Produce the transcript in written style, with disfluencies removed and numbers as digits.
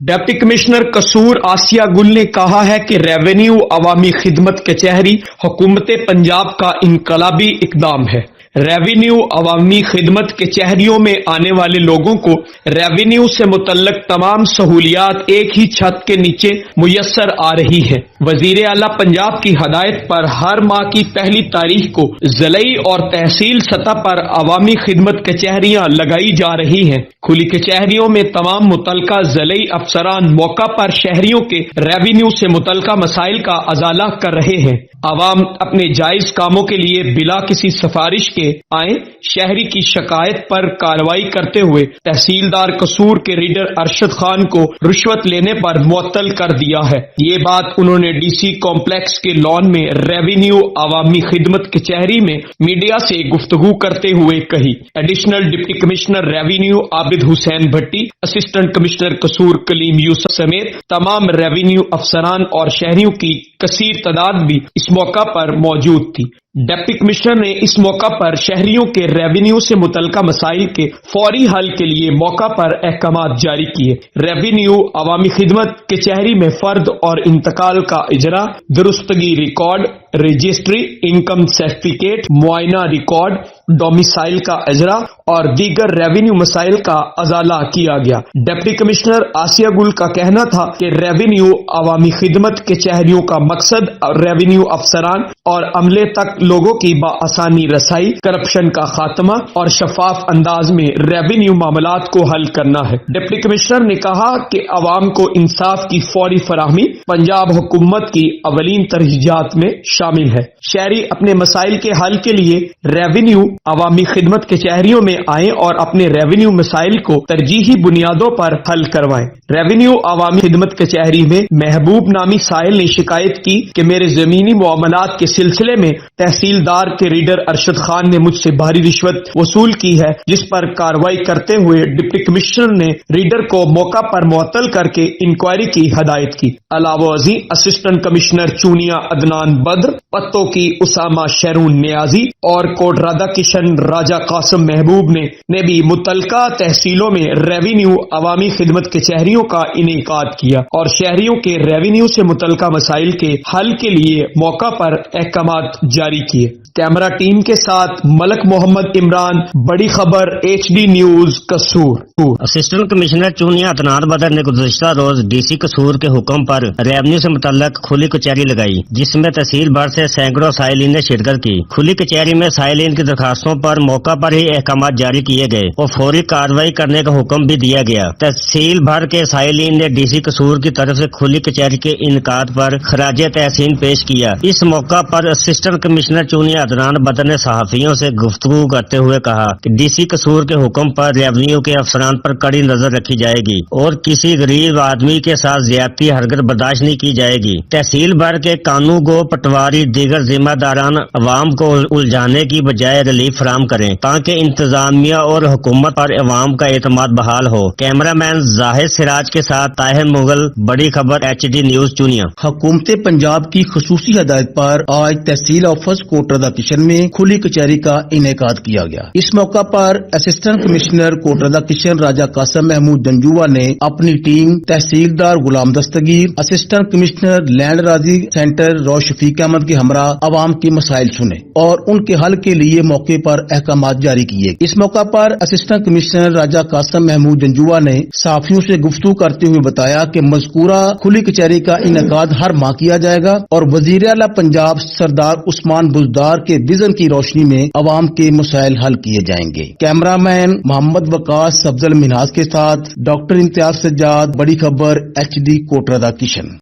Deputy commissioner قصور آسیہ گل نے کہا ہے کہ ریونیو عوامی خدمت کچہری حکومت پنجاب کا انقلابی اقدام ہے۔ ریونیو عوامی خدمت کچہریوں میں آنے والے لوگوں کو ریونیو سے متعلق تمام سہولیات ایک ہی چھت کے نیچے میسر آ رہی ہیں۔ وزیر اعلیٰ پنجاب کی ہدایت پر ہر ماہ کی پہلی تاریخ کو ضلعی اور تحصیل سطح پر عوامی خدمت کچہریاں لگائی جا رہی ہیں۔ کھلی کچہریوں میں تمام متعلقہ ضلعی افسران موقع پر شہریوں کے ریونیو سے متعلقہ مسائل کا ازالہ کر رہے ہیں۔ عوام اپنے جائز کاموں کے لیے بلا کسی سفارش کے آئیں۔ شہری کی شکایت پر کارروائی کرتے ہوئے تحصیلدار قصور کے ریڈر ارشد خان کو رشوت لینے پر معطل کر دیا ہے۔ یہ بات انہوں نے ڈی سی کمپلیکس کے لان میں ریونیو عوامی خدمت کچہری میں میڈیا سے گفتگو کرتے ہوئے کہی۔ ایڈیشنل ڈپٹی کمشنر ریونیو عابد حسین بھٹی، اسسٹنٹ کمشنر قصور کلیم یوسف سمیت تمام ریونیو افسران اور شہریوں کی کثیر تعداد بھی اس موقع پر موجود تھی۔ ڈپٹی کمشنر نے اس موقع پر شہریوں کے ریونیو سے متعلقہ مسائل کے فوری حل کے لیے موقع پر احکامات جاری کیے۔ ریونیو عوامی خدمت کچہری میں فرد اور انتقال کا اجرا، درستگی ریکارڈ، رجسٹری، انکم سرٹیفکیٹ، معائنہ ریکارڈ، ڈومیسائل کا اجرا اور دیگر ریونیو مسائل کا ازالہ کیا گیا۔ ڈپٹی کمشنر آسیہ گل کا کہنا تھا کہ ریونیو عوامی خدمت کچہریوں کا مقصد ریونیو افسران اور عملے تک لوگوں کی بآسانی رسائی، کرپشن کا خاتمہ اور شفاف انداز میں ریونیو معاملات کو حل کرنا ہے۔ ڈپٹی کمشنر نے کہا کہ عوام کو انصاف کی فوری فراہمی پنجاب حکومت کی اولین ترجیحات میں شامل ہے۔ شہری اپنے مسائل کے حل کے لیے ریونیو عوامی خدمت کچہریوں میں آئیں اور اپنے ریونیو مسائل کو ترجیحی بنیادوں پر حل کروائیں۔ ریونیو عوامی خدمت کچہری میں محبوب نامی سائل نے شکایت کی کہ میرے زمینی معاملات کے سلسلے میں تحصیلدار کے ریڈر ارشد خان نے مجھ سے بھاری رشوت وصول کی ہے، جس پر کارروائی کرتے ہوئے ڈپٹی کمشنر نے ریڈر کو موقع پر معطل کر کے انکوائری کی ہدایت کی۔ علاوہ ازیں اسسٹنٹ کمشنر چونیا عدنان بدر، پتوں کی اسامہ شیرون نیازی اور کوٹ رادا کشن راجہ قاسم محبوب نے بھی متعلقہ تحصیلوں میں ریونیو عوامی خدمت کچہریوں کا انعقاد کیا اور شہریوں کے ریونیو سے متعلقہ مسائل کے حل کے لیے موقع پر احکامات جاری کیے۔ کیمرہ ٹیم کے ساتھ ملک محمد عمران، بڑی خبر ایچ ڈی نیوز قصور۔ اسسٹنٹ کمشنر چونیا عدنان بدر نے گزشتہ روز ڈی سی قصور کے حکم پر ریونیو سے متعلق کھلی کچہری لگائی، جس میں تحصیل بھر سے سینکڑوں سائلین نے شرکت کی۔ کھلی کچہری میں سائلین کی درخواستوں پر موقع پر ہی احکامات جاری کیے گئے اور فوری کارروائی کرنے کا حکم بھی دیا گیا۔ تحصیل بھر کے سائلین نے ڈی سی قصور کی طرف سے کھلی کچہری کے انعقاد پر خراج تحسین پیش کیا۔ اس موقع پر اسسٹنٹ کمشنر چونیا عدنان بدر نے صحافیوں سے گفتگو کرتے ہوئے کہا کہ ڈی سی قصور کے حکم پر ریونیو کے افسران پر کڑی نظر رکھی جائے گی اور کسی غریب آدمی کے ساتھ زیادتی ہرگز برداشت نہیں کی جائے گی۔ تحصیل بھر کے قانون گو پٹواری دیگر ذمہ داران عوام کو الجھانے کی بجائے ریلیف فراہم کریں تاکہ انتظامیہ اور حکومت پر عوام کا اعتماد بحال ہو۔ کیمرہ مین زاہد سراج کے ساتھ طاہر مغل، بڑی خبر ایچ ڈی نیوز چونیا۔ حکومت پنجاب کی خصوصی ہدایت پر آج تحصیل آفس کوٹ رادا کشن میں کھلی کچہری کا انعقاد کیا گیا۔ اس موقع پر اسسٹنٹ کمشنر کوٹ رادا کشن راجہ قاسم محمود دنجووا نے اپنی ٹیم تحصیلدار Ghulam Dastgir, assistant commissioner land راضی سینٹر روز شفیق احمد کے ہمراہ عوام کے مسائل سنے اور ان کے حل کے لیے موقع پر احکامات جاری کیے۔ اس موقع پر اسسٹنٹ کمشنر راجہ قاسم محمود دنجووا نے صحافیوں سے گفتگو کرتے ہوئے بتایا کہ مذکورہ کھلی کچہری کا انعقاد ہر ماہ کیا جائے گا اور وزیر اعلیٰ پنجاب سردار عثمان بزدار کے وژن کی روشنی میں عوام کے مسائل حل کیے جائیں گے۔ کیمرہ مین محمد وقاص افضل منہاس کے ساتھ ڈاکٹر امتیاز سجاد، بڑی خبر ایچ ڈی کوٹ رادا کشن۔